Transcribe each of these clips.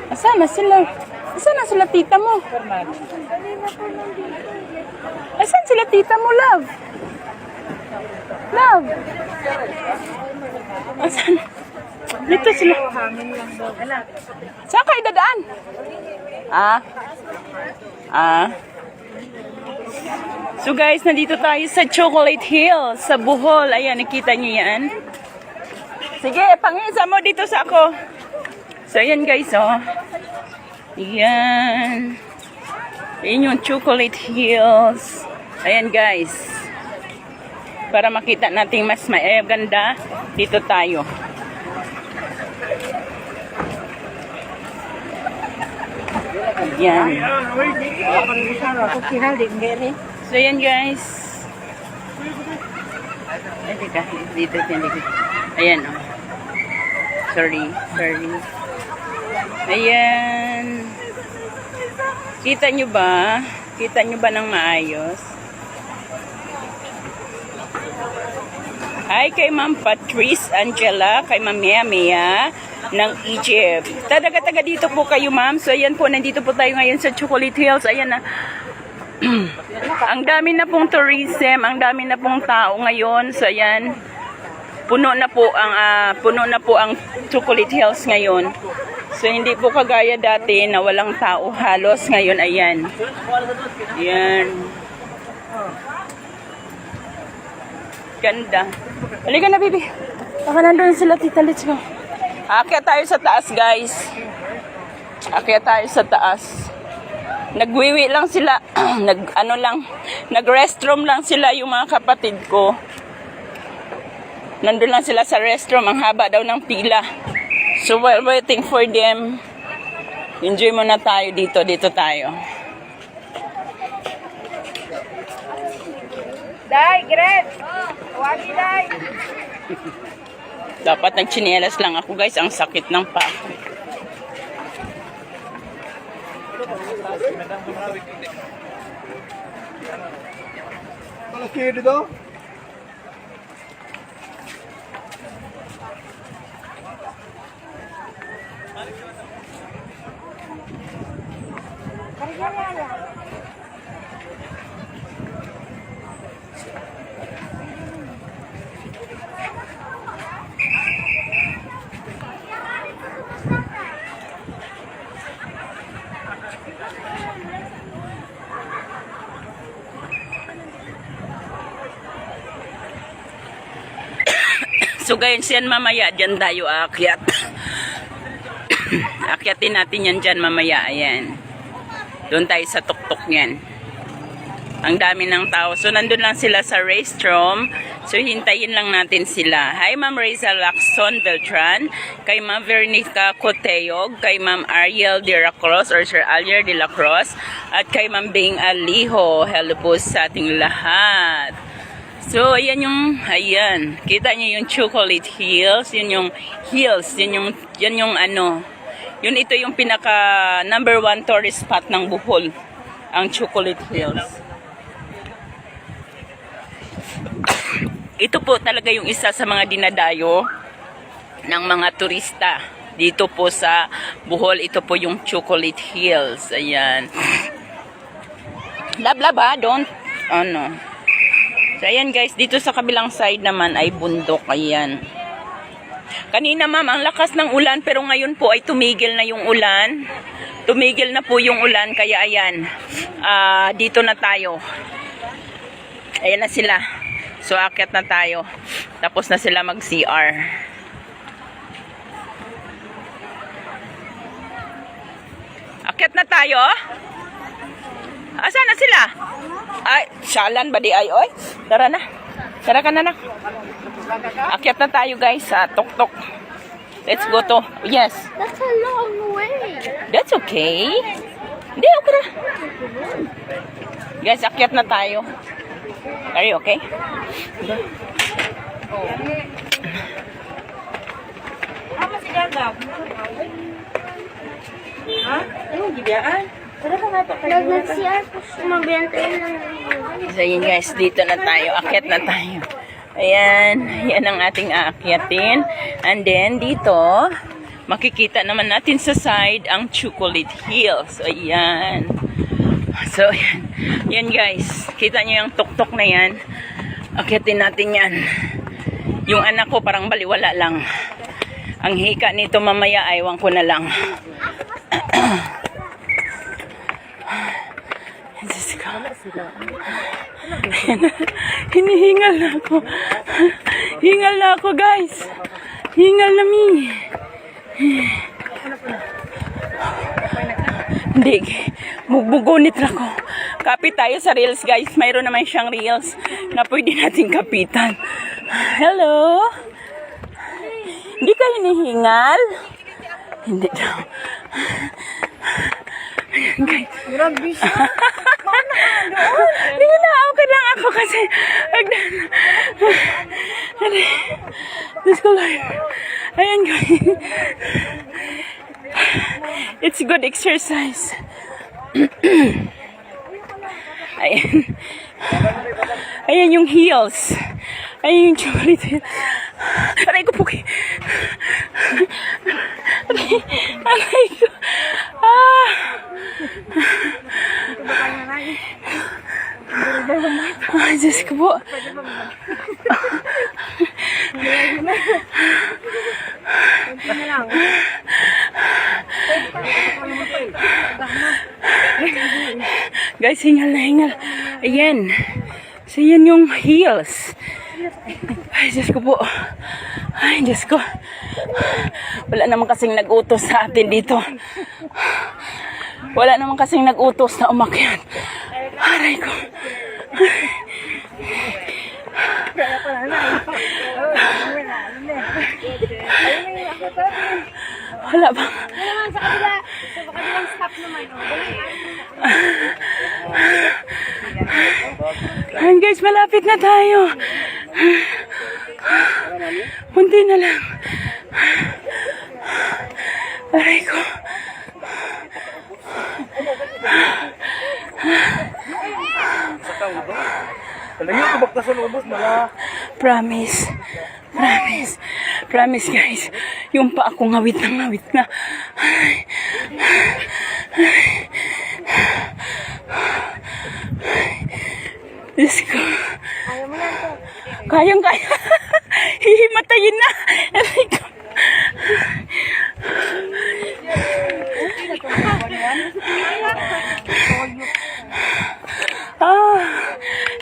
Asan na sila? Asan na sila tita mo? Asan sila tita mo, love? Love? Asan? Dito sila. Saan kayo dadaan? So guys, nandito tayo sa Chocolate Hills, sa Bohol. Ayan, nakita niyo yan? Sige, pangisa mo dito sa ako. So, ayan guys, oh. Ayan. Ayan yung Chocolate Hills. Ayan guys. Para makita natin mas ganda, dito tayo. Ayan. So, ayan guys. Ay, teka. Dito. Ayan, oh. Sorry. Ayan. Kita nyo ba? Kita nyo ba ng maayos? Hi kay Ma'am Patrice Angela, kay Ma'am Mea ng Egypt. Taga dito po kayo, ma'am. So, ayan po, nandito po tayo ngayon sa Chocolate Hills. Ayan na. Ang dami na pong tourism, ang dami na pong tao ngayon. So, ayan. Puno na po ang Chocolate Hills ngayon. So, hindi po kagaya dati na walang tao halos. Ngayon, ayan. Ayan. Ganda. Halika na, baby. Baka nandun sila, tita. Let's go. Akyat tayo sa taas, guys. Akyat tayo sa taas. Nagwiwi lang sila. Nag-restroom lang sila yung mga kapatid ko. Nandun lang sila sa restroom. Ang haba daw ng pila. So, while waiting for them, enjoy muna tayo dito. Dito tayo. Day, Gret! Wagi, Day! Dapat nagchinelas lang ako, guys. Ang sakit ng paa. Alas kayo dito? So guys, yan mamaya, dyan tayo aakyat. Akyatin natin yan dyan mamaya, ayan. Doon tayo sa tuktok yan. Ang dami ng tao. So nandun lang sila sa restroom. So hintayin lang natin sila. Hi Ma'am Reza Lacson Beltran, kay Ma'am Veronica Coteyog, kay Ma'am Ariel de la Cruz or Sir Alier de la Cruz, at kay Ma'am Bing Aliho. Hello po sa ating lahat. So, ayan kita niyo yung Chocolate Hills, yun yung hills, yun yung ano, ito yung pinaka #1 tourist spot ng Bohol, ang Chocolate Hills. Ito po talaga yung isa sa mga dinadayo ng mga turista dito po sa Bohol. Ito po yung Chocolate Hills, ayan. Lab ha, don't, So, ayan guys, dito sa kabilang side naman ay bundok, ayan. Kanina ma'am, ang lakas ng ulan, pero ngayon po ay tumigil na yung ulan. Tumigil na po yung ulan, kaya ayan, dito na tayo. Ayan na sila. So, akyat na tayo. Tapos na sila mag-CR. Akyat na tayo. Asan na sila? Ay, salan ba di ay, oy? Tara na. Tara ka na na. Akyat na tayo guys sa tuktok. Let's go to. Yes. That's a long way. That's okay. Hindi, okay na. Guys, akyat na tayo. Are you okay? Masih gagap. Ha? Anong gibiyaan? Nag-CR po magbentayin lang. So yun guys, dito na tayo. Akyat na tayo. Ayan. Yan ang ating aakyatin. And then dito, makikita naman natin sa side ang Chocolate Hills. Ayan. So yan. Yan guys. Kita nyo yung tuktok na yan. Akyatin natin yan. Yung anak ko parang baliwala lang. Ang hika nito mamaya, aywan ko na lang. Diyos ko. Hinihingal na ako. Hingal na ako, guys. Hingal na mi. Hindi. Bugbugunit na ako. Kapit tayo sa reels, guys. Mayroon naman siyang reels na pwede natin kapitan. Hello? Hindi ka hinihingal? Hindi daw. Ayan, guys. Grabe siya. Hindi na, okay lang ako kasi Diyos ko lang. Ayan guys. It's good exercise. Ayan. Ayan yung heels. Ayan yung chocolate heels. Aray ko po kayo. Aray ko. Ay, Diyos ko po. Guys, hingal na hingal. Ayan. So, yan yung heels. Ay, Diyos ko po. Ay, Diyos ko. Wala naman kasing nag-utos sa atin dito. Wala naman kasing nag-utos na umakyat. Aray ko. Wala ba? Sa kabila. Sa kabilang stop naman. Ayan guys, malapit na tayo. Munti na lang. Aray ko. Kalayo ko bakta sa lubos mala. Promise. Promise. Promise guys. Yung pa ako ngawit na. Ay. Diyos ko. Ayaw mo yan to. Kayang-kaya. Hihimatayin na. Aray ko.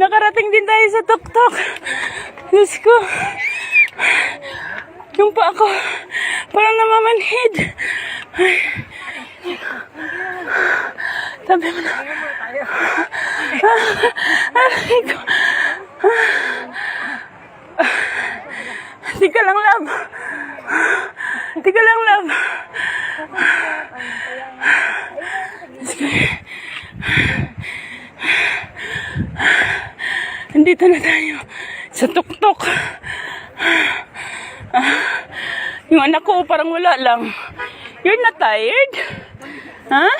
Nakarating din tayo sa tuktok. Diyos ko. Yung pa ako, parang namamanhid. Ay. Tabi mo na. Aray ko. Tika lang, love. Tika lang, love. Diyos ko. Nandito na tayo sa tuktok. Yung anak ko parang wala lang. You're not tired? Ha?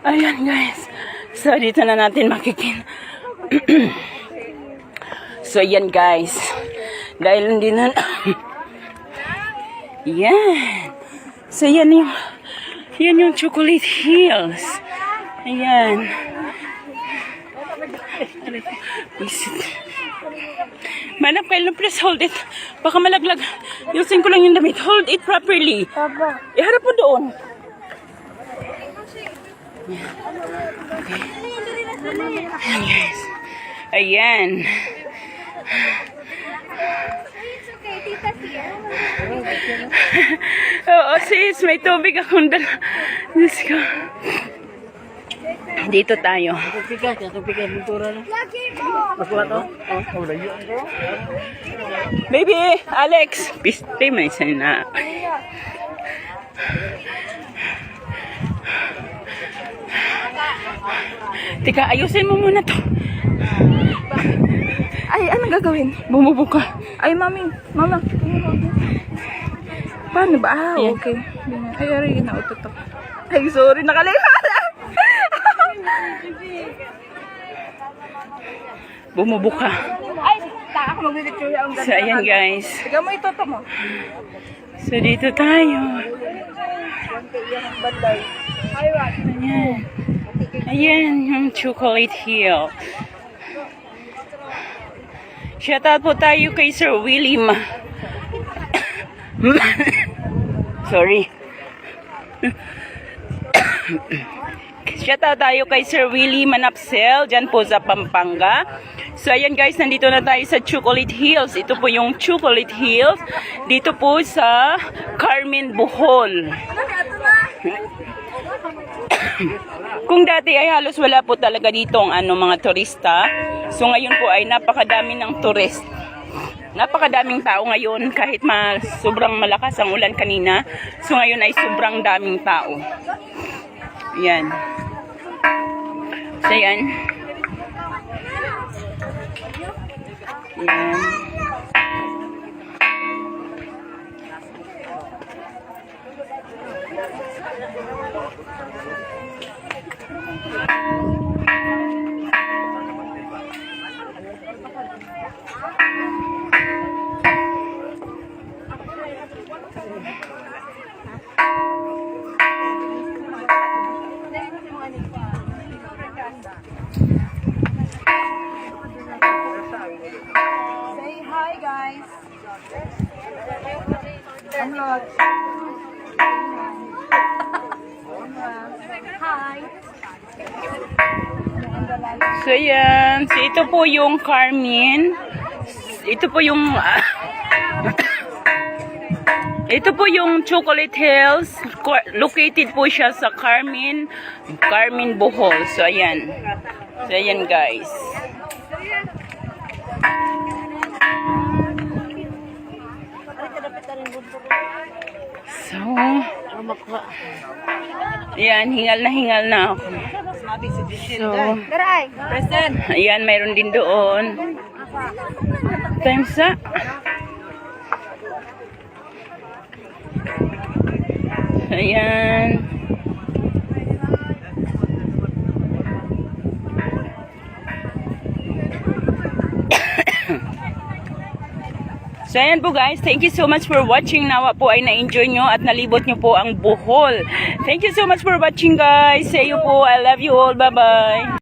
Ayan guys. So dito na natin makikin. So yan guys. Dahil hindi na yan. So yan yung Chocolate Hills. Ayan. Manap kayo, please hold it. Baka malaglag. Yusin ko lang yung damit. Hold it properly. Papa. Iharap mo doon. Okay. Ayan guys. Ayan. It's okay, tita's here. Oo sis, may tubig akong dala. Diyos ko. Dito tayo. Lagi po. Baby, Alex. Piste, may sana. Teka, ayusin mo muna to. Ay, anong gagawin? Bumubuka. Ay, mami. Mama. Paano ba? Ah, Yan. okay. Ay, aray, nautot ako. Ay, sorry, nakalimutan. Bumubuka. Ay, ako mag-picture ang So, ayan guys. Ikaw mo itoto mo. So, dito tayo. Banday. Ay, what? Ayan. Ayan, yung chocolate hill. Shoutout po tayo kay Sir Willie Sorry. Shoutout tayo kay Sir Willie Manapsel, dyan po sa Pampanga. So, ayan guys, nandito na tayo sa Chocolate Hills. Ito po yung Chocolate Hills. Dito po sa Carmen, Bohol. Kung dati ay halos wala po talaga dito ang mga turista. So, ngayon po ay napakadami ng turist. Napakadaming tao ngayon kahit sobrang malakas ang ulan kanina. So, ngayon ay sobrang daming tao. Yan. So, yan. Yan. Say hi, guys. Unlock. Hi. So, yan. So, ito po yung Carmen. Ito po yung... ito po yung Chocolate Hills. Located po siya sa Carmen, Bohol. So, ayan. So, ayan guys. So, ayan, hingal na ako. So, Daray. Present. ayan, mayroon din doon. Time's up. Ayan. So, ayan po guys. Thank you so much for watching. Nawa po ay na-enjoy nyo at nalibot nyo po ang Bohol. Thank you so much for watching guys. Say you po. I love you all. Bye-bye.